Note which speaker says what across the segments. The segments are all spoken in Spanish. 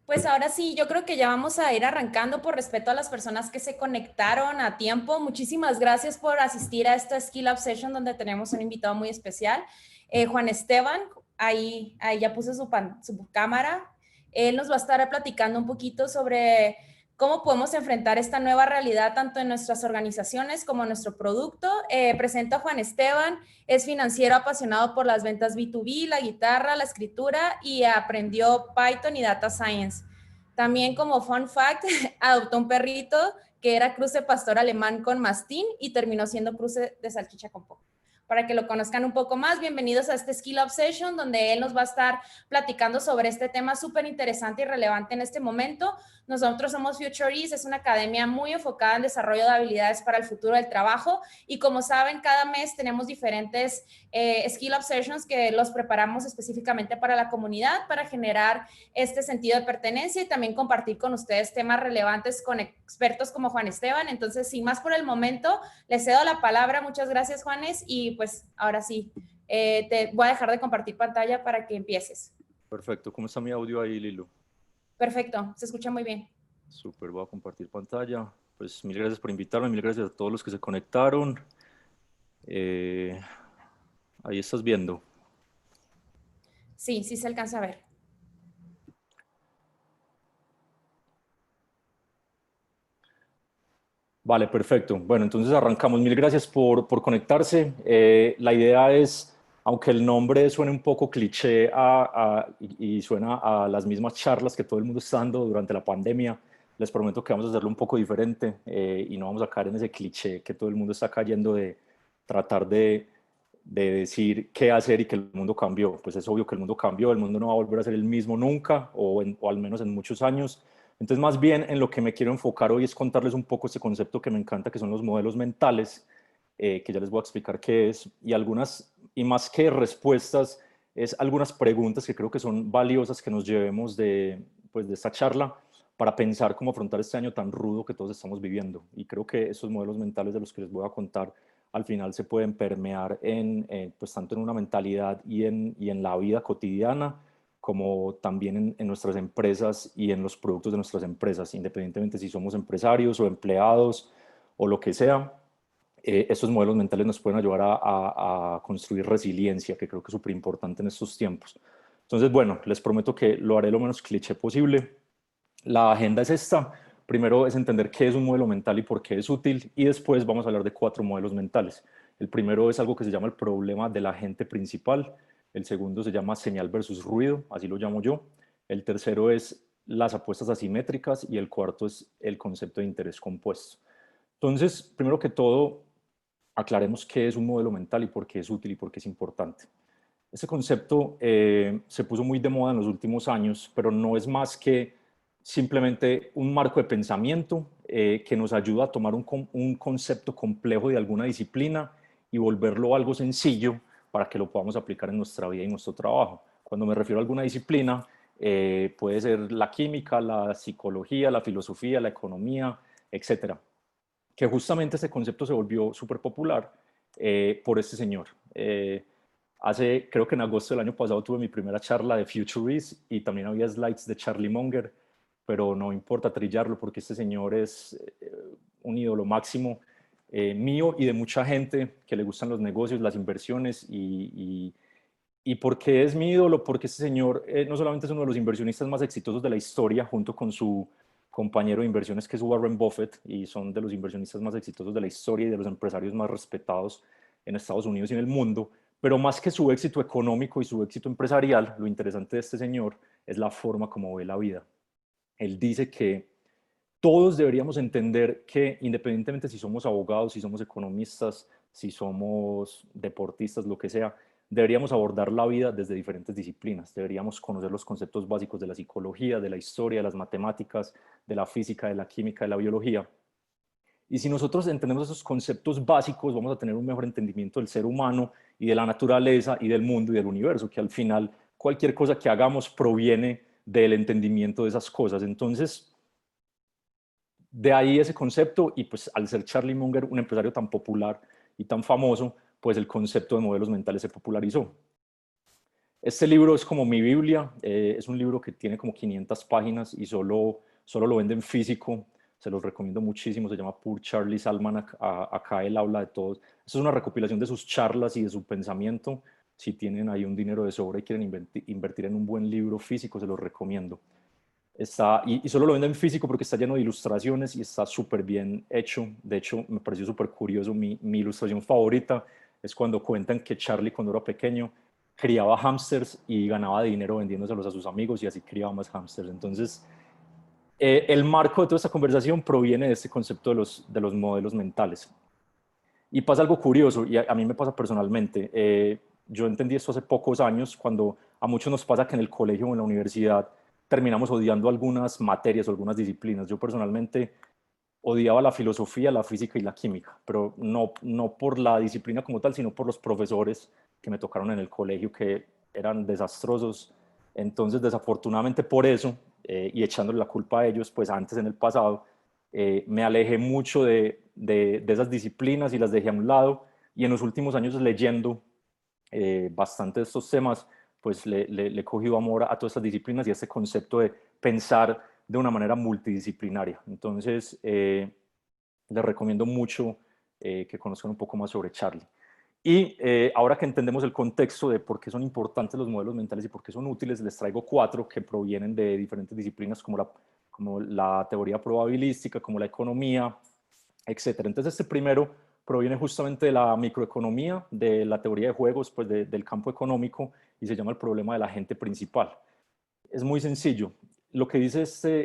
Speaker 1: Pues ahora sí, yo creo que ya vamos a ir arrancando por respeto a las personas que se conectaron a tiempo. Muchísimas gracias por asistir a esta Skill Up Session donde tenemos un invitado muy especial, Juan Esteban. Ahí ya puse su cámara. Él nos va a estar platicando un poquito sobre cómo podemos enfrentar esta nueva realidad tanto en nuestras organizaciones como en nuestro producto. Presento a Juan Esteban. Es financiero apasionado por las ventas B2B, la guitarra, la escritura y aprendió Python y Data Science. También como fun fact, adoptó un perrito que era cruce pastor alemán con mastín y terminó siendo cruce de salchicha con poco. Para que lo conozcan un poco más, bienvenidos a este Skill Up Session, donde él nos va a estar platicando sobre este tema súper interesante y relevante en este momento. Nosotros somos Future East, es una academia muy enfocada en desarrollo de habilidades para el futuro del trabajo y como saben, cada mes tenemos diferentes Skill Up Sessions que los preparamos específicamente para la comunidad, para generar este sentido de pertenencia y también compartir con ustedes temas relevantes con expertos como Juan Esteban. Entonces, sin más por el momento, les cedo la palabra. Muchas gracias, Juanes, y pues ahora sí, te voy a dejar de compartir pantalla para que empieces.
Speaker 2: Perfecto, ¿cómo está mi audio ahí, Lilo?
Speaker 1: Perfecto, se escucha muy bien.
Speaker 2: Súper, voy a compartir pantalla. Pues mil gracias por invitarme, mil gracias a todos los que se conectaron. Eh, Ahí estás viendo.
Speaker 1: Sí, sí se alcanza a ver.
Speaker 2: Vale, perfecto. Bueno, entonces arrancamos. Mil gracias por conectarse. La idea es, aunque el nombre suene un poco cliché y suena a las mismas charlas que todo el mundo está dando durante la pandemia, les prometo que vamos a hacerlo un poco diferente y no vamos a caer en ese cliché que todo el mundo está cayendo de tratar de decir qué hacer y que el mundo cambió. Pues es obvio que el mundo cambió, el mundo no va a volver a ser el mismo nunca o al menos en muchos años. Entonces, más bien en lo que me quiero enfocar hoy es contarles un poco este concepto que me encanta, que son los modelos mentales, que ya les voy a explicar qué es, y más que respuestas, es algunas preguntas que creo que son valiosas que nos llevemos pues, de esta charla para pensar cómo afrontar este año tan rudo que todos estamos viviendo. Y creo que esos modelos mentales de los que les voy a contar al final se pueden permear pues tanto en una mentalidad y en la vida cotidiana, como también en nuestras empresas y en los productos de nuestras empresas, independientemente si somos empresarios o empleados o lo que sea. Estos modelos mentales nos pueden ayudar a construir resiliencia, que creo que es súper importante en estos tiempos. Entonces, bueno, les prometo que lo haré lo menos cliché posible. La agenda es esta. Primero es entender qué es un modelo mental y por qué es útil, y después vamos a hablar de 4 modelos mentales. El primero es algo que se llama el problema del agente principal, el segundo se llama señal versus ruido, así lo llamo yo, el tercero es las apuestas asimétricas y el cuarto es el concepto de interés compuesto. Entonces, primero que todo, aclaremos qué es un modelo mental y por qué es útil y por qué es importante. Este concepto se puso muy de moda en los últimos años, pero no es más que simplemente un marco de pensamiento que nos ayuda a tomar un concepto complejo de alguna disciplina y volverlo algo sencillo para que lo podamos aplicar en nuestra vida y nuestro trabajo. Cuando me refiero a alguna disciplina, puede ser la química, la psicología, la filosofía, la economía, etcétera. Que justamente este concepto se volvió súper popular por este señor. Creo que en agosto del año pasado tuve mi primera charla de Futurist y también había slides de Charlie Munger, pero no importa trillarlo porque este señor es un ídolo máximo mío y de mucha gente que le gustan los negocios, las inversiones y ¿por qué es mi ídolo? Porque este señor no solamente es uno de los inversionistas más exitosos de la historia, junto con su compañero de inversiones que es Warren Buffett, y son de los inversionistas más exitosos de la historia y de los empresarios más respetados en Estados Unidos y en el mundo, pero más que su éxito económico y su éxito empresarial, lo interesante de este señor es la forma como ve la vida. Él dice que todos deberíamos entender que independientemente si somos abogados, si somos economistas, si somos deportistas, lo que sea, deberíamos abordar la vida desde diferentes disciplinas. Deberíamos conocer los conceptos básicos de la psicología, de la historia, de las matemáticas, de la física, de la química, de la biología. Y si nosotros entendemos esos conceptos básicos, vamos a tener un mejor entendimiento del ser humano y de la naturaleza y del mundo y del universo, que al final cualquier cosa que hagamos proviene del entendimiento de esas cosas. Entonces, de ahí ese concepto y pues al ser Charlie Munger un empresario tan popular y tan famoso, pues el concepto de modelos mentales se popularizó. Este libro es como mi Biblia, es un libro que tiene como 500 páginas y solo lo venden físico, se los recomiendo muchísimo, se llama Poor Charlie's Almanac, acá él habla de todo. Esto es una recopilación de sus charlas y de su pensamiento. Si tienen ahí un dinero de sobra y quieren invertir en un buen libro físico, se los recomiendo. Y solo lo venden físico porque está lleno de ilustraciones y está súper bien hecho. De hecho, me pareció súper curioso. Mi ilustración favorita es cuando cuentan que Charlie, cuando era pequeño, criaba hámsters y ganaba dinero vendiéndoselos a sus amigos y así criaba más hámsters. Entonces, el marco de toda esta conversación proviene de este concepto de los modelos mentales. Y pasa algo curioso, y a mí me pasa personalmente. Yo entendí esto hace pocos años, cuando a muchos nos pasa que en el colegio o en la universidad terminamos odiando algunas materias o algunas disciplinas. Yo personalmente odiaba la filosofía, la física y la química, pero no por la disciplina como tal, sino por los profesores que me tocaron en el colegio, que eran desastrosos. Entonces, desafortunadamente por eso, y echándole la culpa a ellos, pues antes en el pasado, me alejé mucho de esas disciplinas y las dejé a un lado. Y en los últimos años leyendo bastante de estos temas, pues le he cogido amor a todas estas disciplinas y a este concepto de pensar de una manera multidisciplinaria. Entonces, les recomiendo mucho que conozcan un poco más sobre Charlie. Y ahora que entendemos el contexto de por qué son importantes los modelos mentales y por qué son útiles, les traigo 4 que provienen de diferentes disciplinas como la teoría probabilística, como la economía, etcétera. Entonces, este primero proviene justamente de la microeconomía, de la teoría de juegos, pues del campo económico, y se llama el problema del agente principal. Es muy sencillo. Lo que dice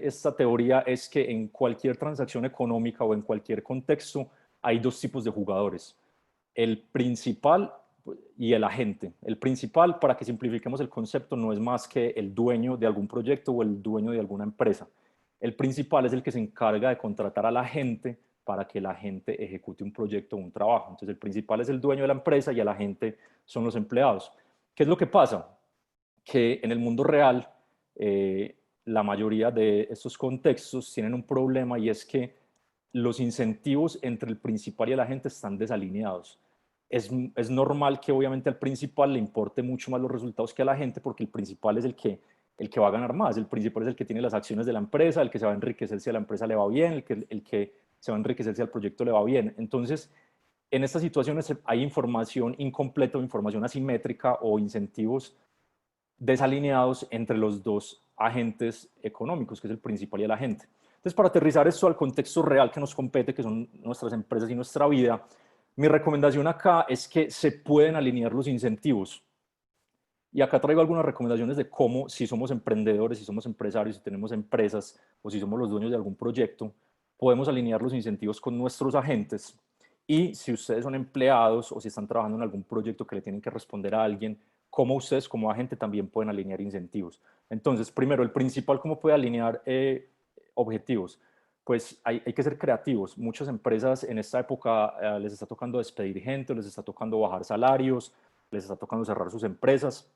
Speaker 2: esta teoría es que en cualquier transacción económica o en cualquier contexto hay 2 tipos de jugadores: el principal y el agente. El principal, para que simplifiquemos el concepto, no es más que el dueño de algún proyecto o el dueño de alguna empresa. El principal es el que se encarga de contratar a la gente para que la gente ejecute un proyecto o un trabajo. Entonces, el principal es el dueño de la empresa y el agente son los empleados. ¿Qué es lo que pasa? Que en el mundo real, la mayoría de estos contextos tienen un problema, y es que los incentivos entre el principal y el agente están desalineados. Es normal que obviamente al principal le importe mucho más los resultados que a la gente, porque el principal es el que va a ganar más. El principal es el que tiene las acciones de la empresa, el que se va a enriquecer si a la empresa le va bien, el que se va a enriquecer si al proyecto le va bien. Entonces, en estas situaciones hay información incompleta o información asimétrica o incentivos desalineados entre los 2 agentes económicos, que es el principal y el agente. Entonces, para aterrizar esto al contexto real que nos compete, que son nuestras empresas y nuestra vida, mi recomendación acá es que se pueden alinear los incentivos. Y acá traigo algunas recomendaciones de cómo, si somos emprendedores, si somos empresarios, si tenemos empresas o si somos los dueños de algún proyecto, podemos alinear los incentivos con nuestros agentes. Y si ustedes son empleados o si están trabajando en algún proyecto que le tienen que responder a alguien, cómo ustedes como agente también pueden alinear incentivos. Entonces, primero, el principal, ¿cómo puede alinear objetivos? Pues hay que ser creativos. Muchas empresas en esta época les está tocando despedir gente, les está tocando bajar salarios, les está tocando cerrar sus empresas.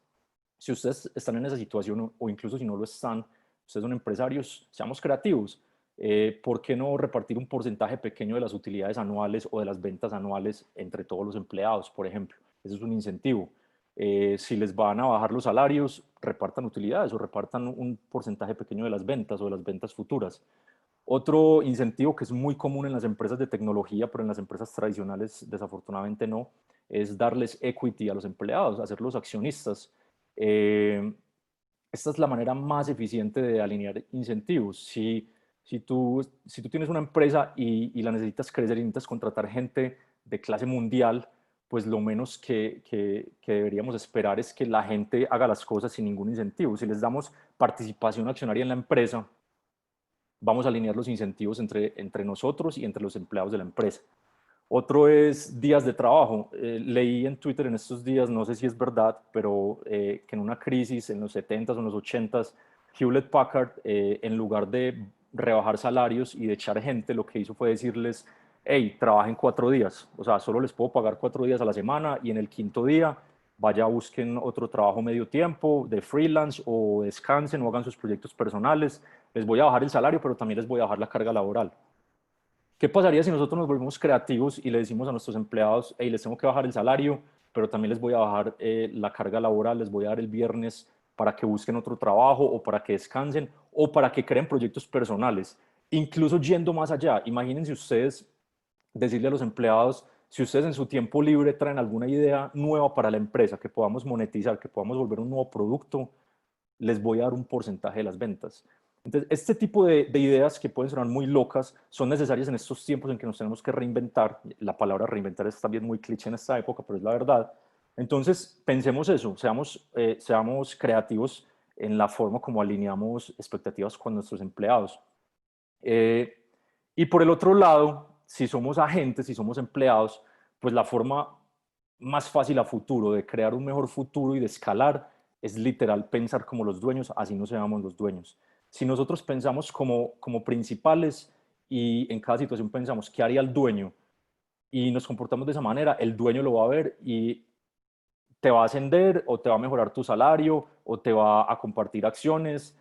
Speaker 2: Si ustedes están en esa situación o incluso si no lo están, ustedes son empresarios, seamos creativos. ¿Por qué no repartir un porcentaje pequeño de las utilidades anuales o de las ventas anuales entre todos los empleados, por ejemplo? Ese es un incentivo. Si les van a bajar los salarios, repartan utilidades o repartan un porcentaje pequeño de las ventas o de las ventas futuras. Otro incentivo que es muy común en las empresas de tecnología, pero en las empresas tradicionales desafortunadamente no, es darles equity a los empleados, hacerlos accionistas. Eh, Esta es la manera más eficiente de alinear incentivos. Si tú tienes una empresa y la necesitas crecer y necesitas contratar gente de clase mundial, pues lo menos que deberíamos esperar es que la gente haga las cosas sin ningún incentivo. Si les damos participación accionaria en la empresa, vamos a alinear los incentivos entre nosotros y entre los empleados de la empresa. Otro es días de trabajo. Leí en Twitter en estos días, no sé si es verdad, pero que en una crisis en los 70s o en los 80s, Hewlett Packard, en lugar de rebajar salarios y de echar gente, lo que hizo fue decirles: hey, trabajen 4 días, o sea, solo les puedo pagar 4 días a la semana, y en el quinto día vaya, busquen otro trabajo medio tiempo, de freelance, o descansen o hagan sus proyectos personales. Les voy a bajar el salario, pero también les voy a bajar la carga laboral. ¿Qué pasaría si nosotros nos volvemos creativos y le decimos a nuestros empleados: hey, les tengo que bajar el salario, pero también les voy a bajar la carga laboral, les voy a dar el viernes para que busquen otro trabajo o para que descansen o para que creen proyectos personales. Incluso yendo más allá, imagínense ustedes decirle a los empleados, si ustedes en su tiempo libre traen alguna idea nueva para la empresa que podamos monetizar, que podamos volver un nuevo producto, les voy a dar un porcentaje de las ventas. Entonces, este tipo de ideas que pueden sonar muy locas son necesarias en estos tiempos en que nos tenemos que reinventar. La palabra reinventar es también muy cliché en esta época, pero es la verdad. Entonces, pensemos eso, seamos creativos en la forma como alineamos expectativas con nuestros empleados. Y por el otro lado, si somos agentes, si somos empleados, pues la forma más fácil a futuro de crear un mejor futuro y de escalar es literal pensar como los dueños, así no seamos los dueños. Si nosotros pensamos como principales y en cada situación pensamos qué haría el dueño y nos comportamos de esa manera, el dueño lo va a ver y te va a ascender o te va a mejorar tu salario o te va a compartir acciones.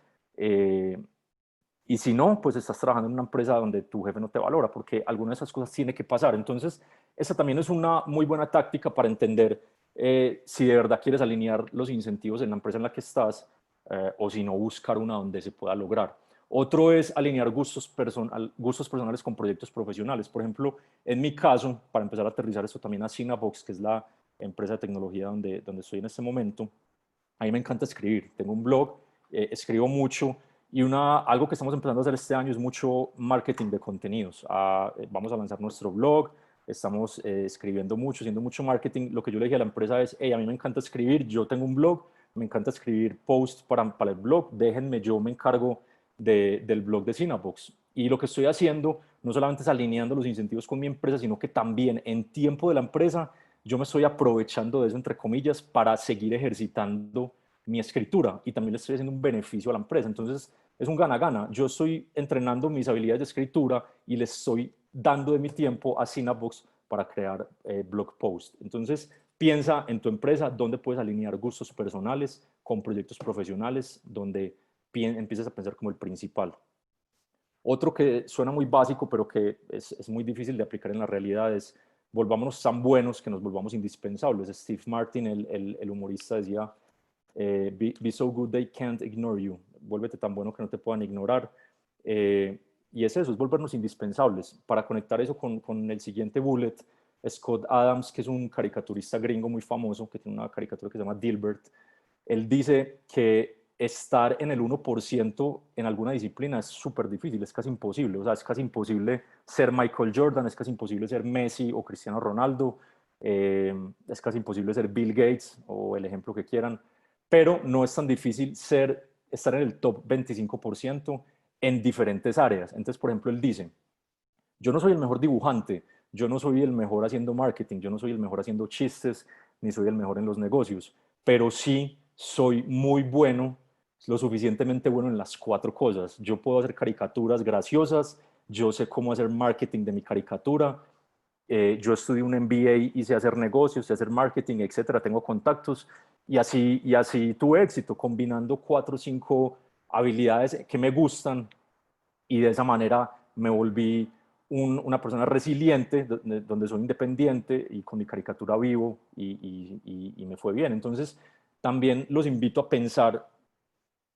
Speaker 2: Y si no, pues estás trabajando en una empresa donde tu jefe no te valora, porque alguna de esas cosas tiene que pasar. Entonces, esa también es una muy buena táctica para entender si de verdad quieres alinear los incentivos en la empresa en la que estás o si no, buscar una donde se pueda lograr. Otro es alinear gustos personales con proyectos profesionales. Por ejemplo, en mi caso, para empezar a aterrizar esto también a Cinabox, que es la empresa de tecnología donde estoy en este momento, a mí me encanta escribir. Tengo un blog, escribo mucho y algo que estamos empezando a hacer este año es mucho marketing de contenidos. Vamos a lanzar nuestro blog, estamos escribiendo mucho, haciendo mucho marketing. Lo que yo le dije a la empresa es, hey, a mí me encanta escribir, yo tengo un blog, me encanta escribir posts para el blog, déjenme, yo me encargo del blog de Cinabox. Y lo que estoy haciendo no solamente es alineando los incentivos con mi empresa, sino que también en tiempo de la empresa yo me estoy aprovechando de eso, entre comillas, para seguir ejercitando mi escritura y también le estoy haciendo un beneficio a la empresa. Entonces, es un gana-gana. Yo estoy entrenando mis habilidades de escritura y le estoy dando de mi tiempo a Cinabox para crear blog posts. Entonces, piensa en tu empresa dónde puedes alinear gustos personales con proyectos profesionales, donde empieces a pensar como el principal. Otro que suena muy básico, pero que es muy difícil de aplicar en la realidad es volvámonos tan buenos que nos volvamos indispensables. Steve Martin, el humorista, decía, be so good they can't ignore you. Vuélvete tan bueno que no te puedan ignorar. Y es eso, es volvernos indispensables. Para conectar eso con el siguiente bullet, Scott Adams, que es un caricaturista gringo muy famoso, que tiene una caricatura que se llama Dilbert, él dice que estar en el 1% en alguna disciplina es súper difícil, es casi imposible. O sea, es casi imposible ser Michael Jordan, es casi imposible ser Messi o Cristiano Ronaldo, es casi imposible ser Bill Gates o el ejemplo que quieran, pero no es tan difícil estar en el top 25% en diferentes áreas. Entonces, por ejemplo, él dice, yo no soy el mejor dibujante, yo no soy el mejor haciendo marketing, yo no soy el mejor haciendo chistes, ni soy el mejor en los negocios, pero sí soy muy bueno, lo suficientemente bueno en las cuatro cosas. Yo puedo hacer caricaturas graciosas, yo sé cómo hacer marketing de mi caricatura, yo estudié un MBA y sé hacer negocios, sé hacer marketing, etcétera, tengo contactos y así tuve éxito combinando cuatro o cinco habilidades que me gustan y de esa manera me volví una persona resiliente, donde soy independiente y con mi caricatura vivo y me fue bien. Entonces, también los invito a pensar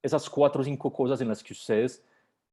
Speaker 2: esas cuatro o cinco cosas en las que ustedes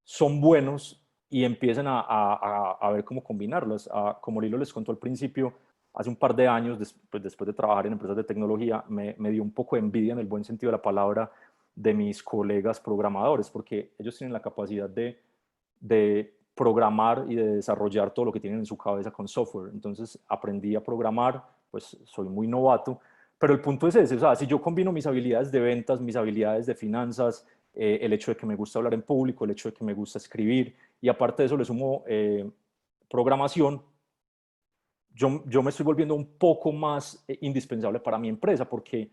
Speaker 2: son buenos y empiecen a ver cómo combinarlas. Como Lilo les contó al principio, hace un par de años, después de trabajar en empresas de tecnología, me dio un poco de envidia en el buen sentido de la palabra de mis colegas programadores, porque ellos tienen la capacidad de programar y de desarrollar todo lo que tienen en su cabeza con software. Entonces aprendí a programar, pues soy muy novato, pero el punto es ese, o sea, si yo combino mis habilidades de ventas, mis habilidades de finanzas, el hecho de que me gusta hablar en público, el hecho de que me gusta escribir y aparte de eso le sumo programación, yo me estoy volviendo un poco más indispensable para mi empresa porque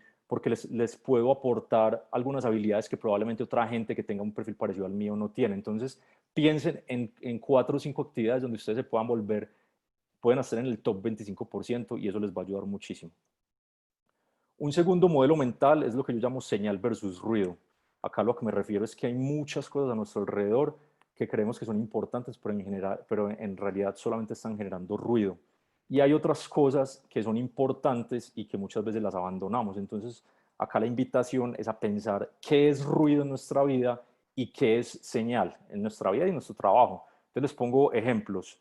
Speaker 2: les puedo aportar algunas habilidades que probablemente otra gente que tenga un perfil parecido al mío no tiene. Entonces, piensen en cuatro o cinco actividades donde ustedes se pueden hacer en el top 25% y eso les va a ayudar muchísimo. Un segundo modelo mental es lo que yo llamo señal versus ruido. Acá lo que me refiero es que hay muchas cosas a nuestro alrededor que creemos que son importantes, pero en realidad solamente están generando ruido. y hay otras cosas que son importantes y que muchas veces las abandonamos. Entonces, acá la invitación es a pensar qué es ruido en nuestra vida y qué es señal en nuestra vida y en nuestro trabajo. Entonces les pongo ejemplos.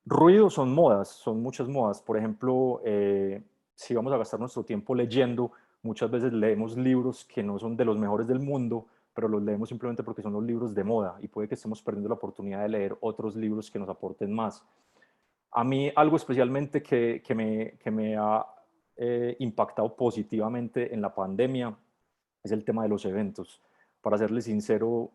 Speaker 2: Ruido son modas, son muchas modas. Por ejemplo, si vamos a gastar nuestro tiempo leyendo, muchas veces leemos libros que no son de los mejores del mundo, pero los leemos simplemente porque son los libros de moda y puede que estemos perdiendo la oportunidad de leer otros libros que nos aporten más. A mí algo especialmente que me ha impactado positivamente en la pandemia es el tema de los eventos. Para serles sincero,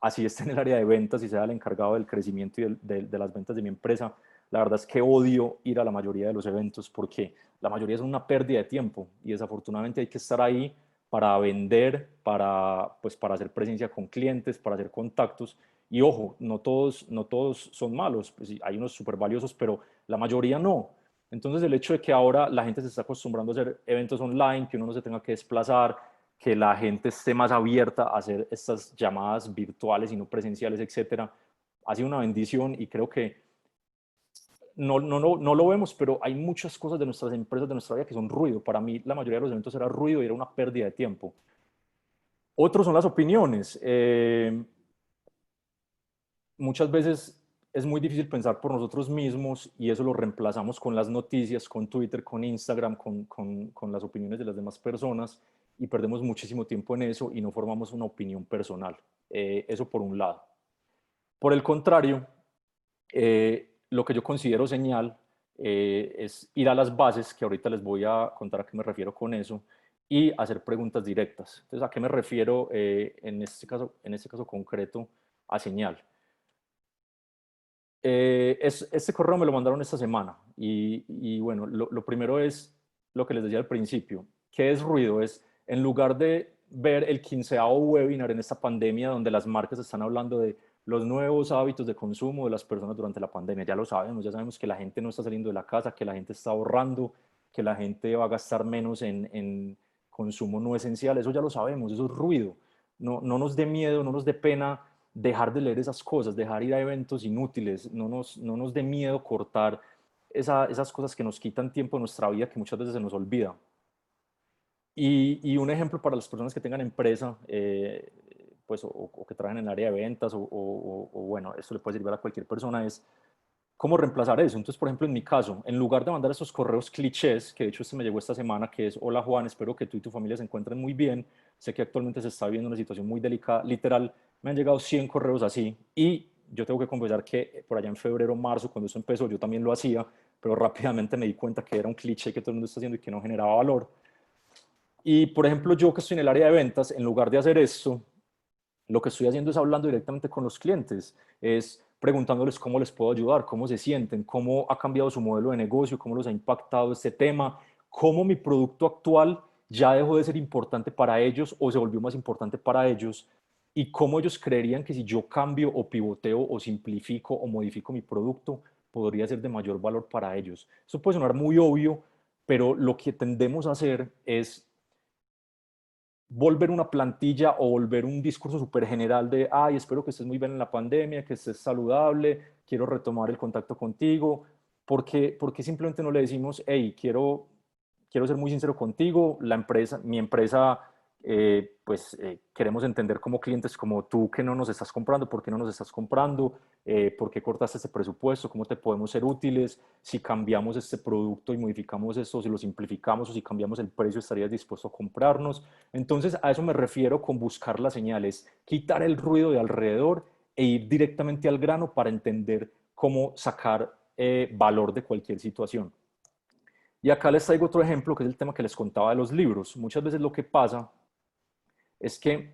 Speaker 2: así esté en el área de ventas y sea el encargado del crecimiento y de las ventas de mi empresa, la verdad es que odio ir a la mayoría de los eventos porque la mayoría es una pérdida de tiempo y desafortunadamente hay que estar ahí para vender, pues, para hacer presencia con clientes, para hacer contactos. Y ojo, no todos son malos, pues, hay unos súper valiosos, pero la mayoría no. Entonces el hecho de que ahora la gente se está acostumbrando a hacer eventos online, que uno no se tenga que desplazar, que la gente esté más abierta a hacer estas llamadas virtuales y no presenciales, etcétera, ha sido una bendición y creo que no lo vemos, pero hay muchas cosas de nuestras empresas, de nuestra vida que son ruido. Para mí la mayoría de los eventos era ruido y era una pérdida de tiempo. Otros son las opiniones. Muchas veces es muy difícil pensar por nosotros mismos y eso lo reemplazamos con las noticias, con Twitter, con Instagram, con las opiniones de las demás personas y perdemos muchísimo tiempo en eso y no formamos una opinión personal. Eso por un lado. Por el contrario, lo que yo considero señal es ir a las bases, que ahorita les voy a contar a qué me refiero con eso, y hacer preguntas directas. Entonces, ¿a qué me refiero en este caso concreto a señal? Este correo me lo mandaron esta semana y bueno, lo primero es lo que les decía al principio. ¿Qué es ruido? Es en lugar de ver el 15º webinar en esta pandemia donde las marcas están hablando de los nuevos hábitos de consumo de las personas durante la pandemia. Ya lo sabemos, ya sabemos que la gente no está saliendo de la casa, que la gente está ahorrando, que la gente va a gastar menos en consumo no esencial. Eso ya lo sabemos, eso es ruido. No nos dé miedo, no nos dé pena dejar de leer esas cosas, dejar ir a eventos inútiles, no nos dé miedo cortar esas cosas que nos quitan tiempo de nuestra vida que muchas veces se nos olvida. Y un ejemplo para las personas que tengan empresa, pues, o que trabajen en el área de ventas, o bueno, esto le puede servir a cualquier persona, es cómo reemplazar eso. Entonces, por ejemplo, en mi caso, en lugar de mandar esos correos clichés, que de hecho este me llegó esta semana, que es: hola Juan, espero que tú y tu familia se encuentren muy bien, sé que actualmente se está viviendo una situación muy delicada, literal, me han llegado 100 correos así, y yo tengo que confesar que por allá en febrero, marzo, cuando eso empezó, yo también lo hacía, pero rápidamente me di cuenta que era un cliché que todo el mundo está haciendo y que no generaba valor. Y, por ejemplo, yo que estoy en el área de ventas, en lugar de hacer esto, lo que estoy haciendo es hablando directamente con los clientes, es preguntándoles cómo les puedo ayudar, cómo se sienten, cómo ha cambiado su modelo de negocio, cómo los ha impactado este tema, cómo mi producto actual ya dejó de ser importante para ellos o se volvió más importante para ellos, y cómo ellos creerían que si yo cambio o pivoteo o simplifico o modifico mi producto, podría ser de mayor valor para ellos. Eso puede sonar muy obvio, pero lo que tendemos a hacer es volver una plantilla o volver un discurso súper general de: ay, espero que estés muy bien en la pandemia, que estés saludable, quiero retomar el contacto contigo, porque simplemente no le decimos: hey, quiero ser muy sincero contigo, mi empresa, queremos entender como clientes como tú que no nos estás comprando, por qué no nos estás comprando, por qué cortaste este presupuesto, cómo te podemos ser útiles, si cambiamos este producto y modificamos esto, si lo simplificamos o si cambiamos el precio, ¿estarías dispuesto a comprarnos? Entonces a eso me refiero con buscar las señales, quitar el ruido de alrededor e ir directamente al grano para entender cómo sacar valor de cualquier situación. Y acá les traigo otro ejemplo, que es el tema que les contaba de los libros. Muchas veces lo que pasa es que,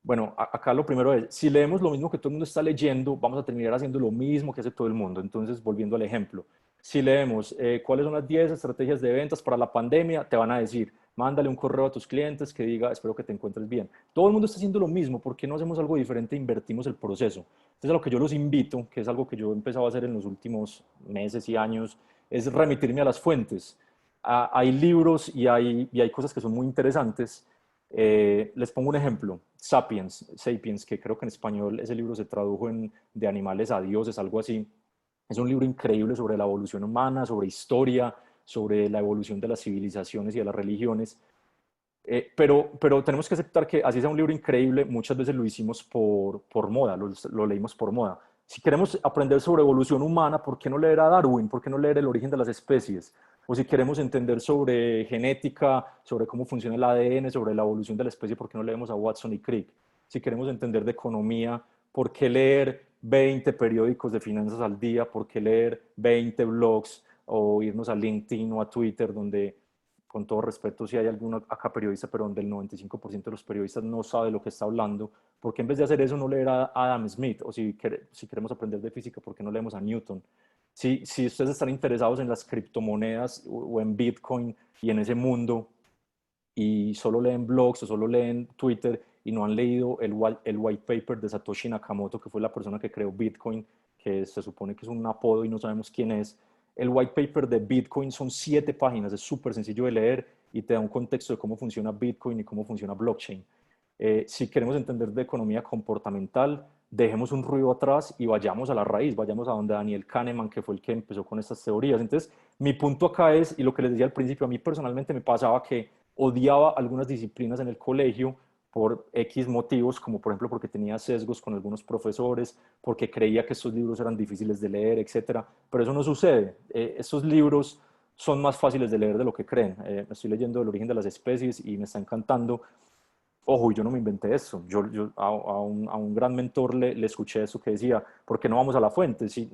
Speaker 2: bueno, acá lo primero es: si leemos lo mismo que todo el mundo está leyendo, vamos a terminar haciendo lo mismo que hace todo el mundo. Entonces, volviendo al ejemplo, si leemos cuáles son las 10 estrategias de ventas para la pandemia, te van a decir: mándale un correo a tus clientes que diga: espero que te encuentres bien. Todo el mundo está haciendo lo mismo, ¿por qué no hacemos algo diferente e invertimos el proceso? Entonces, a lo que yo los invito, que es algo que yo he empezado a hacer en los últimos meses y años, es remitirme a las fuentes. Hay libros y hay cosas que son muy interesantes. Les pongo un ejemplo: Sapiens, que creo que en español ese libro se tradujo en De animales a dioses, algo así. Es un libro increíble sobre la evolución humana, sobre historia, sobre la evolución de las civilizaciones y de las religiones. Pero tenemos que aceptar que así sea un libro increíble, muchas veces lo hicimos por moda, lo leímos por moda. Si queremos aprender sobre evolución humana, ¿por qué no leer a Darwin? ¿Por qué no leer el origen de las especies? O si queremos entender sobre genética, sobre cómo funciona el ADN, sobre la evolución de la especie, ¿por qué no leemos a Watson y Crick? Si queremos entender de economía, ¿por qué leer 20 periódicos de finanzas al día? ¿Por qué leer 20 blogs o irnos a LinkedIn o a Twitter donde, con todo respeto, si hay alguno acá periodista, pero donde el 95% de los periodistas no sabe de lo que está hablando? ¿Por qué en vez de hacer eso no leer a Adam Smith? O si queremos aprender de física, ¿por qué no leemos a Newton? Si ustedes están interesados en las criptomonedas o en Bitcoin y en ese mundo, y solo leen blogs o solo leen Twitter y no han leído el white paper de Satoshi Nakamoto, que fue la persona que creó Bitcoin, que se supone que es un apodo y no sabemos quién es. El white paper de Bitcoin son 7 páginas, es súper sencillo de leer y te da un contexto de cómo funciona Bitcoin y cómo funciona blockchain. Si queremos entender de economía comportamental, dejemos un ruido atrás y vayamos a la raíz, vayamos a donde Daniel Kahneman, que fue el que empezó con estas teorías. Entonces, mi punto acá es, y lo que les decía al principio, a mí personalmente me pasaba que odiaba algunas disciplinas en el colegio por X motivos, como por ejemplo porque tenía sesgos con algunos profesores, porque creía que estos libros eran difíciles de leer, etcétera. Pero eso no sucede. Estos libros son más fáciles de leer de lo que creen. Estoy leyendo El origen de las especies y me está encantando. Ojo, yo no me inventé eso. A un gran mentor le escuché eso que decía, ¿por qué no vamos a la fuente? Si,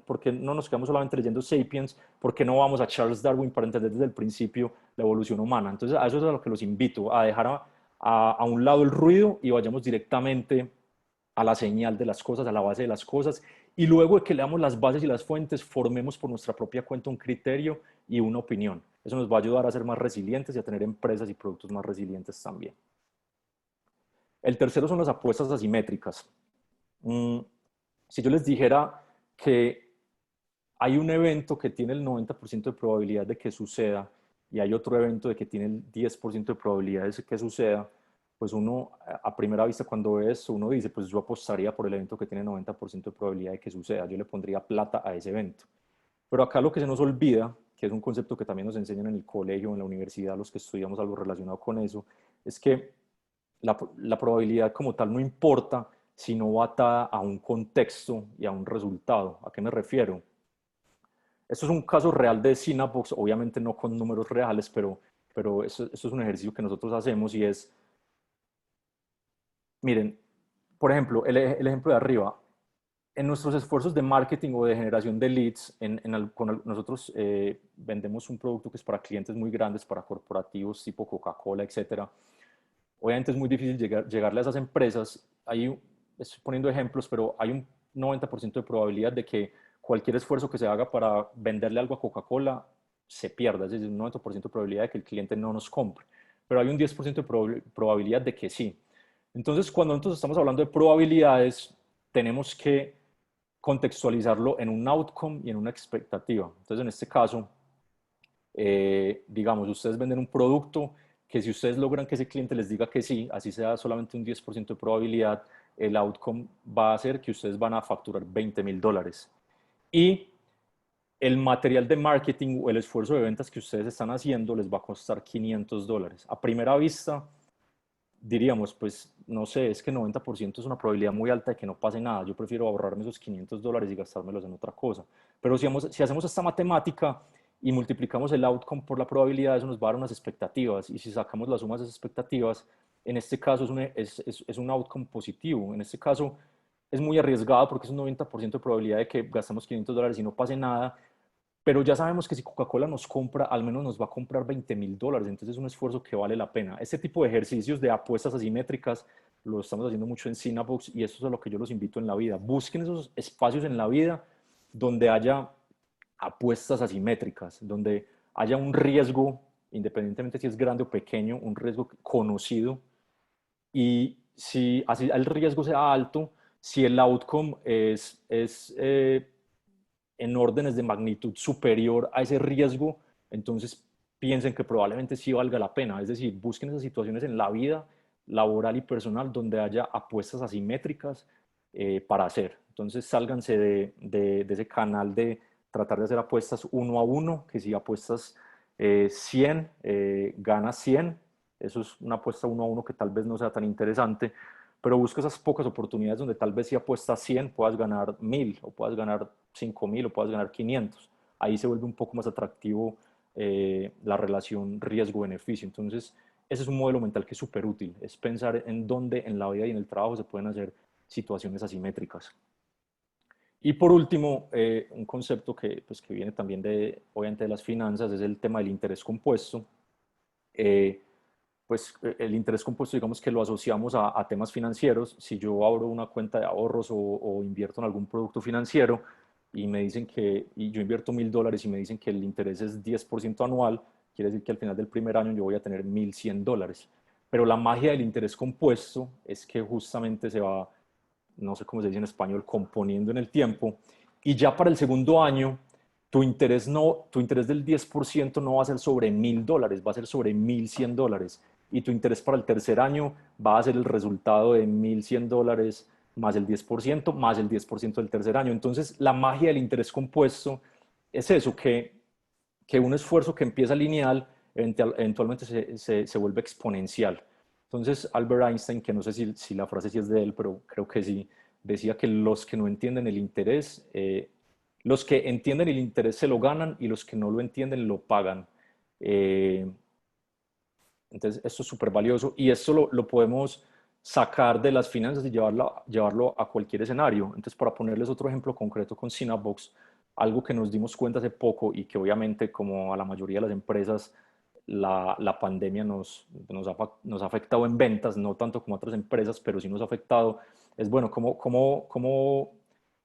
Speaker 2: ¿por qué no nos quedamos solamente leyendo Sapiens? ¿Por qué no vamos a Charles Darwin para entender desde el principio la evolución humana? Entonces, a eso es a lo que los invito, a dejar a un lado el ruido y vayamos directamente a la señal de las cosas, a la base de las cosas. Y luego de que leamos las bases y las fuentes, formemos por nuestra propia cuenta un criterio y una opinión. Eso nos va a ayudar a ser más resilientes y a tener empresas y productos más resilientes también. El tercero son las apuestas asimétricas. Si yo les dijera que hay un evento que tiene el 90% de probabilidad de que suceda y hay otro evento de que tiene el 10% de probabilidades de que suceda, pues uno a primera vista cuando ve eso, uno dice, pues yo apostaría por el evento que tiene 90% de probabilidad de que suceda, yo le pondría plata a ese evento. Pero acá lo que se nos olvida, que es un concepto que también nos enseñan en el colegio, en la universidad, los que estudiamos algo relacionado con eso, es que la probabilidad como tal no importa si no va atada a un contexto y a un resultado. ¿A qué me refiero? Esto es un caso real de Cinnabox, obviamente no con números reales, pero eso es un ejercicio que nosotros hacemos y es, miren, por ejemplo, el ejemplo de arriba, en nuestros esfuerzos de marketing o de generación de leads, nosotros vendemos un producto que es para clientes muy grandes, para corporativos tipo Coca-Cola, etcétera. Obviamente es muy difícil llegarle a esas empresas. Estoy poniendo ejemplos, pero hay un 90% de probabilidad de que cualquier esfuerzo que se haga para venderle algo a Coca-Cola se pierda. Es decir, un 90% de probabilidad de que el cliente no nos compre. Pero hay un 10% de probabilidad de que sí. Entonces, cuando nosotros estamos hablando de probabilidades, tenemos que contextualizarlo en un outcome y en una expectativa. Entonces, en este caso, digamos, ustedes venden un producto que si ustedes logran que ese cliente les diga que sí, así sea solamente un 10% de probabilidad, el outcome va a ser que ustedes van a facturar $20,000. Y el material de marketing o el esfuerzo de ventas que ustedes están haciendo les va a costar $500. A primera vista, diríamos, pues no sé, es que 90% es una probabilidad muy alta de que no pase nada. Yo prefiero ahorrarme esos $500 y gastármelos en otra cosa. Pero si hacemos esta matemática y multiplicamos el outcome por la probabilidad, eso nos va a dar unas expectativas. Y si sacamos la suma de esas expectativas, en este caso es un outcome positivo. En este caso es muy arriesgado porque es un 90% de probabilidad de que gastamos $500 y no pase nada, pero ya sabemos que si Coca-Cola nos compra, al menos nos va a comprar $20,000, entonces es un esfuerzo que vale la pena. Este tipo de ejercicios de apuestas asimétricas lo estamos haciendo mucho en Cinnabox y eso es a lo que yo los invito en la vida. Busquen esos espacios en la vida donde haya apuestas asimétricas, donde haya un riesgo, independientemente si es grande o pequeño, un riesgo conocido, y si así el riesgo sea alto, si el outcome es en órdenes de magnitud superior a ese riesgo, entonces piensen que probablemente sí valga la pena. Es decir, busquen esas situaciones en la vida laboral y personal donde haya apuestas asimétricas para hacer. Entonces sálganse de ese canal de tratar de hacer apuestas 1 a 1, que si apuestas 100, ganas 100. Eso es una apuesta 1 a 1 que tal vez no sea tan interesante, pero busca esas pocas oportunidades donde tal vez si apuestas 100 puedas ganar 1000 o puedas ganar 5000 o puedas ganar 500. Ahí se vuelve un poco más atractivo la relación riesgo-beneficio. Entonces, ese es un modelo mental que es súper útil, es pensar en dónde en la vida y en el trabajo se pueden hacer situaciones asimétricas. Y por último, un concepto que, pues, que viene también obviamente de las finanzas es el tema del interés compuesto. Pues el interés compuesto, digamos que lo asociamos a temas financieros. Si yo abro una cuenta de ahorros o invierto en algún producto financiero y me dicen y yo invierto $1000 y me dicen que el interés es 10% anual, quiere decir que al final del primer año yo voy a tener $1100. Pero la magia del interés compuesto es que justamente se va, no sé cómo se dice en español, componiendo en el tiempo, y ya para el segundo año tu interés del 10% no va a ser sobre $1000, va a ser sobre $1100, y tu interés para el tercer año va a ser el resultado de $1100 más el 10% más el 10% del tercer año. Entonces, la magia del interés compuesto es eso, que un esfuerzo que empieza lineal eventualmente se vuelve exponencial. Entonces, Albert Einstein, que no sé si la frase sí es de él, pero creo que sí, decía que los que no entienden el interés, los que entienden el interés se lo ganan y los que no lo entienden lo pagan. Eh, entonces, esto es súper valioso y esto lo podemos sacar de las finanzas y llevarlo a cualquier escenario. Entonces, para ponerles otro ejemplo concreto con Cinnabox, algo que nos dimos cuenta hace poco y que obviamente como a la mayoría de las empresas la pandemia nos ha afectado en ventas, no tanto como a otras empresas, pero sí nos ha afectado, es bueno, cómo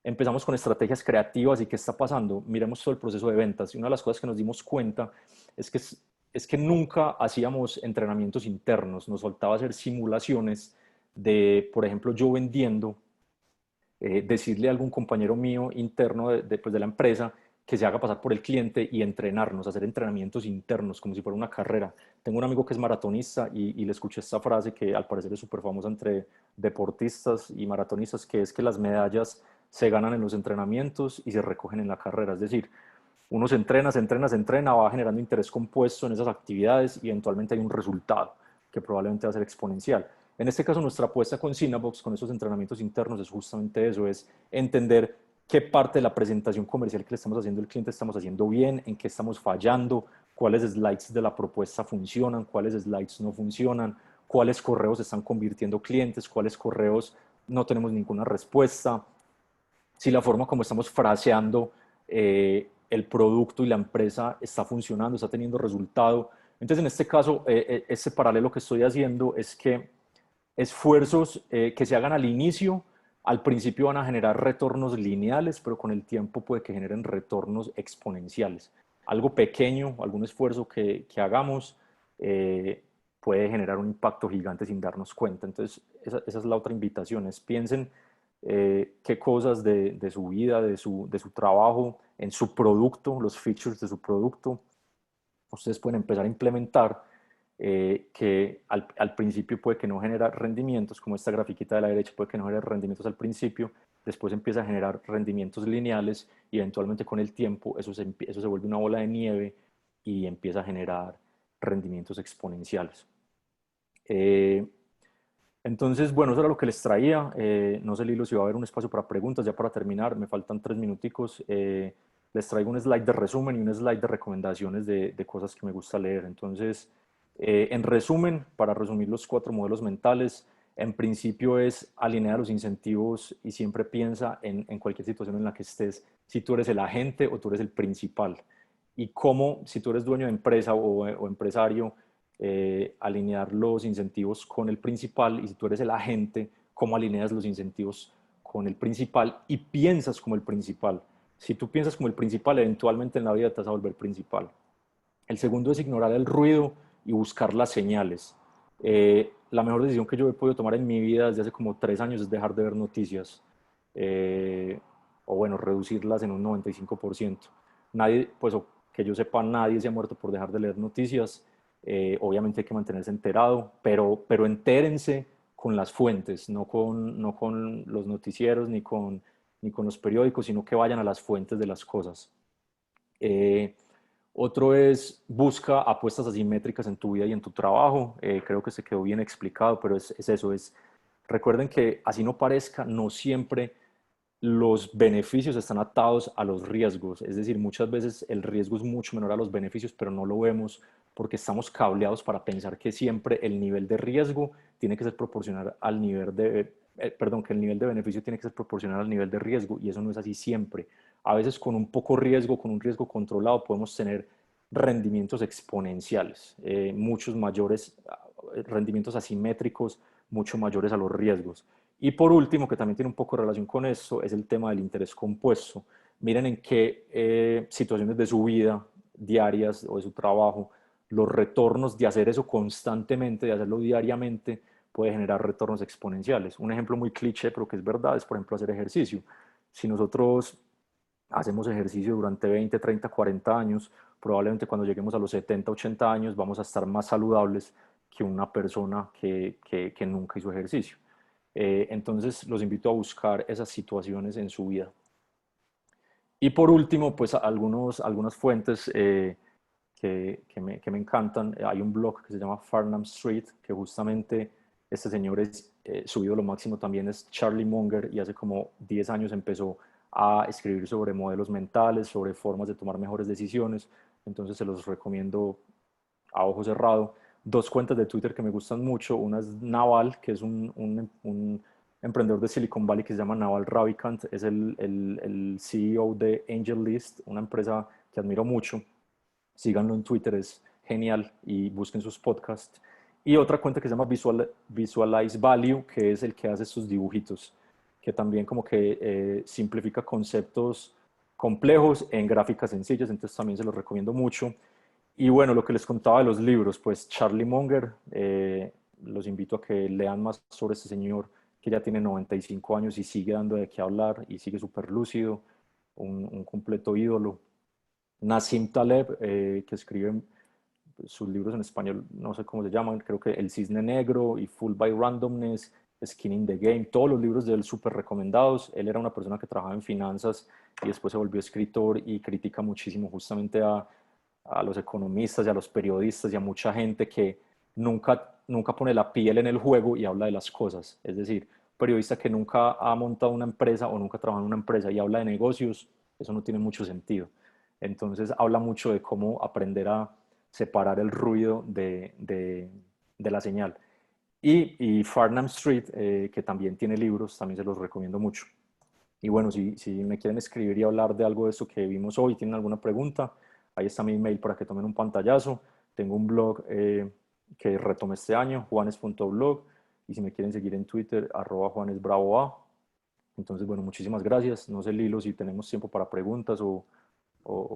Speaker 2: empezamos con estrategias creativas y qué está pasando. Miremos todo el proceso de ventas y una de las cosas que nos dimos cuenta es que nunca hacíamos entrenamientos internos, nos faltaba hacer simulaciones de, por ejemplo, yo vendiendo, decirle a algún compañero mío interno pues de la empresa que se haga pasar por el cliente y entrenarnos, hacer entrenamientos internos como si fuera una carrera. Tengo un amigo que es maratonista y le escuché esta frase que al parecer es súper famosa entre deportistas y maratonistas, que es que las medallas se ganan en los entrenamientos y se recogen en la carrera. Es decir, uno se entrena, va generando interés compuesto en esas actividades y eventualmente hay un resultado que probablemente va a ser exponencial. En este caso, nuestra apuesta con Cinnabox, con esos entrenamientos internos, es justamente eso, es entender qué parte de la presentación comercial que le estamos haciendo al cliente estamos haciendo bien, en qué estamos fallando, cuáles slides de la propuesta funcionan, cuáles slides no funcionan, cuáles correos están convirtiendo clientes, cuáles correos no tenemos ninguna respuesta, si la forma como estamos fraseando el producto y la empresa está funcionando, está teniendo resultado. Entonces, en este caso, este paralelo que estoy haciendo es que esfuerzos que se hagan al principio van a generar retornos lineales, pero con el tiempo puede que generen retornos exponenciales. Algo pequeño, algún esfuerzo que hagamos puede generar un impacto gigante sin darnos cuenta. Entonces, esa es la otra invitación, es piensen qué cosas de su vida, de su trabajo, en su producto, los features de su producto, ustedes pueden empezar a implementar que al principio puede que no genere rendimientos, como esta grafiquita de la derecha puede que no genere rendimientos al principio, después empieza a generar rendimientos lineales y eventualmente con el tiempo eso se vuelve una bola de nieve y empieza a generar rendimientos exponenciales. Entonces, bueno, eso era lo que les traía. No sé, Lilo, si va a haber un espacio para preguntas. Ya para terminar, me faltan 3 minuticos. Les traigo un slide de resumen y un slide de recomendaciones de cosas que me gusta leer. Entonces, en resumen, para resumir los 4 modelos mentales, en principio es alinear los incentivos y siempre piensa en cualquier situación en la que estés, si tú eres el agente o tú eres el principal. Y cómo, si tú eres dueño de empresa o empresario, alinear los incentivos con el principal, y si tú eres el agente, cómo alineas los incentivos con el principal y piensas como el principal. Si tú piensas como el principal, eventualmente en la vida te vas a volver principal. El segundo es ignorar el ruido y buscar las señales. La mejor decisión que yo he podido tomar en mi vida desde hace como 3 años es dejar de ver noticias, eh, o bueno, reducirlas en un 95%. Nadie, pues que yo sepa, nadie se ha muerto por dejar de leer noticias. Obviamente hay que mantenerse enterado, pero entérense con las fuentes, no con los noticieros ni con los periódicos, sino que vayan a las fuentes de las cosas. Otro es busca apuestas asimétricas en tu vida y en tu trabajo. Creo que se quedó bien explicado, pero es eso, recuerden que así no parezca, no siempre los beneficios están atados a los riesgos. Es decir, muchas veces el riesgo es mucho menor a los beneficios, pero no lo vemos porque estamos cableados para pensar que siempre el nivel de riesgo tiene que ser proporcional al nivel de, perdón, que el nivel de beneficio tiene que ser proporcional al nivel de riesgo, y eso no es así siempre. A veces con un poco riesgo, con un riesgo controlado, podemos tener rendimientos exponenciales, muchos mayores, rendimientos asimétricos, mucho mayores a los riesgos. Y por último, que también tiene un poco de relación con esto, es el tema del interés compuesto. Miren en qué situaciones de su vida diarias o de su trabajo, los retornos de hacer eso constantemente, de hacerlo diariamente, puede generar retornos exponenciales. Un ejemplo muy cliché, pero que es verdad, es por ejemplo hacer ejercicio. Si nosotros hacemos ejercicio durante 20, 30, 40 años, probablemente cuando lleguemos a los 70, 80 años vamos a estar más saludables que una persona que nunca hizo ejercicio. Entonces los invito a buscar esas situaciones en su vida. Y por último, pues algunas fuentes que me encantan. Hay un blog que se llama Farnham Street, que justamente este señor es, su ídolo máximo también es Charlie Munger, y hace como 10 años empezó a escribir sobre modelos mentales, sobre formas de tomar mejores decisiones. Entonces se los recomiendo a ojo cerrado. Dos cuentas de Twitter que me gustan mucho. Una es Naval, que es un emprendedor de Silicon Valley que se llama Naval Ravikant. Es el CEO de AngelList, una empresa que admiro mucho. Síganlo en Twitter, es genial, y busquen sus podcasts. Y otra cuenta que se llama Visualize Value, que es el que hace sus dibujitos, que también como que simplifica conceptos complejos en gráficas sencillas, entonces también se los recomiendo mucho. Y bueno, lo que les contaba de los libros, pues Charlie Munger, los invito a que lean más sobre este señor que ya tiene 95 años y sigue dando de qué hablar y sigue súper lúcido, un completo ídolo. Nassim Taleb, que escribe sus libros en español, no sé cómo se llaman, creo que El Cisne Negro y Full by Randomness, Skin in the Game, todos los libros de él súper recomendados. Él era una persona que trabajaba en finanzas y después se volvió escritor y critica muchísimo justamente a los economistas y a los periodistas y a mucha gente que nunca pone la piel en el juego y habla de las cosas. Es decir, periodista que nunca ha montado una empresa o nunca ha trabajado en una empresa y habla de negocios, eso no tiene mucho sentido. Entonces habla mucho de cómo aprender a separar el ruido de la señal. Y Farnham Street, que también tiene libros, también se los recomiendo mucho. Y bueno, si me quieren escribir y hablar de algo de esto que vimos hoy, tienen alguna pregunta, ahí está mi email para que tomen un pantallazo. Tengo un blog que retomé este año, juanes.blog, y si me quieren seguir en Twitter, @juanesbravoa. Entonces, bueno, muchísimas gracias. No sé, Lilo, si tenemos tiempo para preguntas o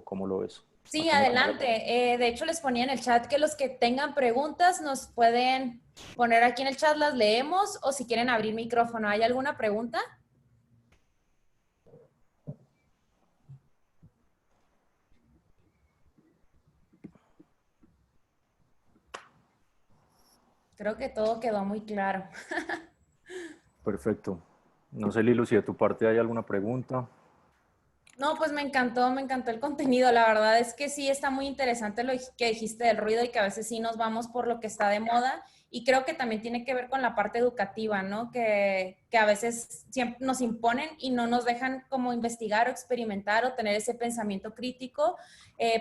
Speaker 2: cómo lo ves.
Speaker 1: Sí, adelante. De hecho, les ponía en el chat que los que tengan preguntas nos pueden poner aquí en el chat, las leemos, o si quieren abrir micrófono. ¿Hay alguna pregunta? Creo que todo quedó muy claro.
Speaker 2: Perfecto. No sé, Lilo, si de tu parte hay alguna pregunta.
Speaker 1: No, pues me encantó el contenido. La verdad es que sí está muy interesante lo que dijiste del ruido y que a veces sí nos vamos por lo que está de moda. Y creo que también tiene que ver con la parte educativa, ¿no? Que a veces siempre nos imponen y no nos dejan como investigar o experimentar o tener ese pensamiento crítico,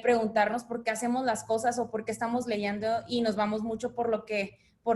Speaker 1: preguntarnos por qué hacemos las cosas o por qué estamos leyendo, y nos vamos mucho por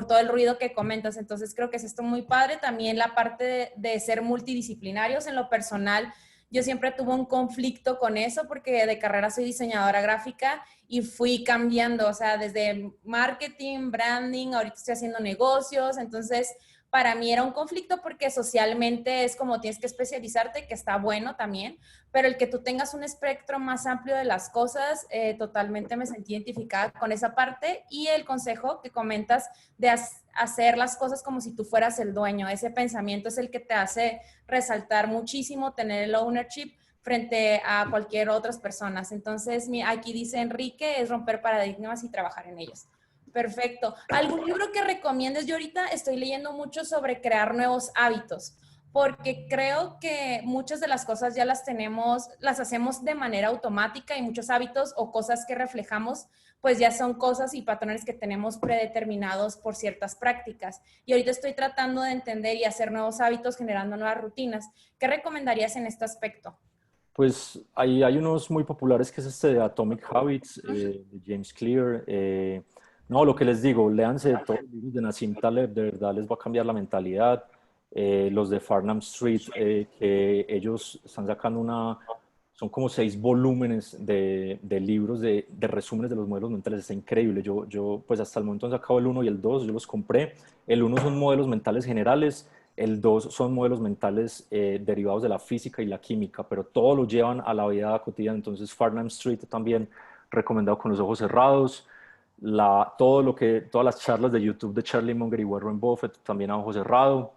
Speaker 1: todo el ruido que comentas. Entonces creo que es esto muy padre. También la parte de ser multidisciplinarios en lo personal. Yo siempre tuve un conflicto con eso porque de carrera soy diseñadora gráfica y fui cambiando, o sea, desde marketing, branding, ahorita estoy haciendo negocios. Entonces para mí era un conflicto porque socialmente es como tienes que especializarte, que está bueno también, pero el que tú tengas un espectro más amplio de las cosas, totalmente me sentí identificada con esa parte. Y el consejo que comentas de hacer las cosas como si tú fueras el dueño, ese pensamiento es el que te hace resaltar muchísimo, tener el ownership frente a cualquier otras personas. Entonces, aquí dice Enrique, es romper paradigmas y trabajar en ellos. Perfecto. ¿Algún libro que recomiendes? Yo ahorita estoy leyendo mucho sobre crear nuevos hábitos, porque creo que muchas de las cosas ya las tenemos, las hacemos de manera automática y muchos hábitos o cosas que reflejamos, pues ya son cosas y patrones que tenemos predeterminados por ciertas prácticas. Y ahorita estoy tratando de entender y hacer nuevos hábitos, generando nuevas rutinas. ¿Qué recomendarías en este aspecto?
Speaker 2: Pues hay unos muy populares que es este de Atomic Habits, de James Clear. No, lo que les digo, léanse todos los libros de Nassim Taleb, de verdad les va a cambiar la mentalidad. Los de Farnham Street, que ellos están sacando son como 6 volúmenes de libros de resúmenes de los modelos mentales, está increíble. Pues hasta el momento han sacado el uno y el 2, yo los compré. El uno son modelos mentales generales, el 2 son modelos mentales derivados de la física y la química, pero todo lo llevan a la vida cotidiana. Entonces, Farnham Street también recomendado con los ojos cerrados. Todas las charlas de YouTube de Charlie Munger y Warren Buffett también a ojo cerrado.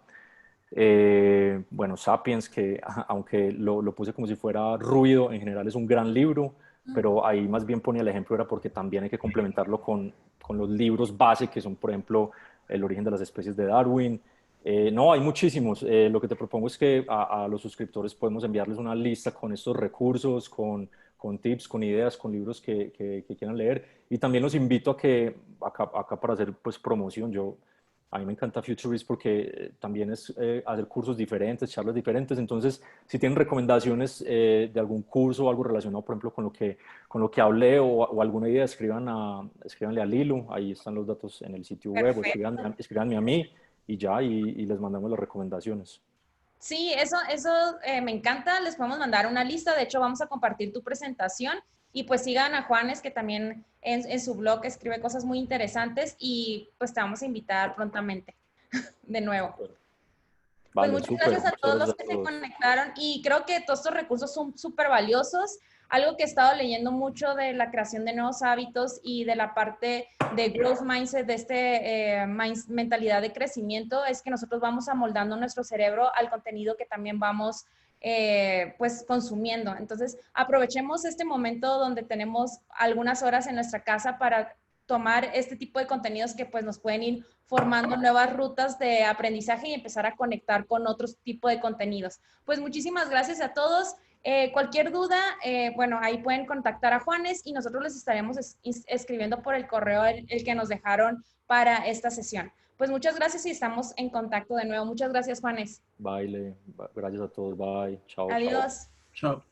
Speaker 2: Bueno, Sapiens, que aunque lo puse como si fuera ruido, en general es un gran libro, pero ahí más bien ponía el ejemplo, era porque también hay que complementarlo con los libros base, que son, por ejemplo, El origen de las especies de Darwin. No, hay muchísimos. Lo que te propongo es que a los suscriptores podemos enviarles una lista con estos recursos, con tips, con ideas, con libros que quieran leer. Y también los invito a que, acá para hacer pues promoción, a mí me encanta Futurist porque también es hacer cursos diferentes, charlas diferentes. Entonces, si tienen recomendaciones de algún curso o algo relacionado, por ejemplo, con lo que hablé o alguna idea, escríbanle a Lilo. Ahí están los datos en el sitio web, o
Speaker 1: Perfecto.
Speaker 2: escríbanme a mí y ya, y les mandamos las recomendaciones.
Speaker 1: Sí, eso me encanta. Les podemos mandar una lista. De hecho, vamos a compartir tu presentación y pues sigan a Juanes, que también en su blog escribe cosas muy interesantes y pues te vamos a invitar prontamente de nuevo.
Speaker 2: Súper.
Speaker 1: Pues
Speaker 2: Vale,
Speaker 1: muchas
Speaker 2: súper.
Speaker 1: gracias a
Speaker 2: Muchas
Speaker 1: todos
Speaker 2: gracias
Speaker 1: los
Speaker 2: a
Speaker 1: que se
Speaker 2: todos.
Speaker 1: conectaron y creo que todos estos recursos son súper valiosos. Algo que he estado leyendo mucho de la creación de nuevos hábitos y de la parte de growth mindset, de mentalidad de crecimiento, es que nosotros vamos amoldando nuestro cerebro al contenido que también vamos pues consumiendo. Entonces, aprovechemos este momento donde tenemos algunas horas en nuestra casa para tomar este tipo de contenidos que pues nos pueden ir formando nuevas rutas de aprendizaje y empezar a conectar con otros tipos de contenidos. Pues muchísimas gracias a todos. Cualquier duda, bueno, ahí pueden contactar a Juanes y nosotros les estaremos escribiendo por el correo el que nos dejaron para esta sesión. Pues muchas gracias y estamos en contacto de nuevo. Muchas gracias, Juanes.
Speaker 2: Baile. Gracias a todos. Bye. Chao, chao.
Speaker 1: Adiós.
Speaker 3: Chao.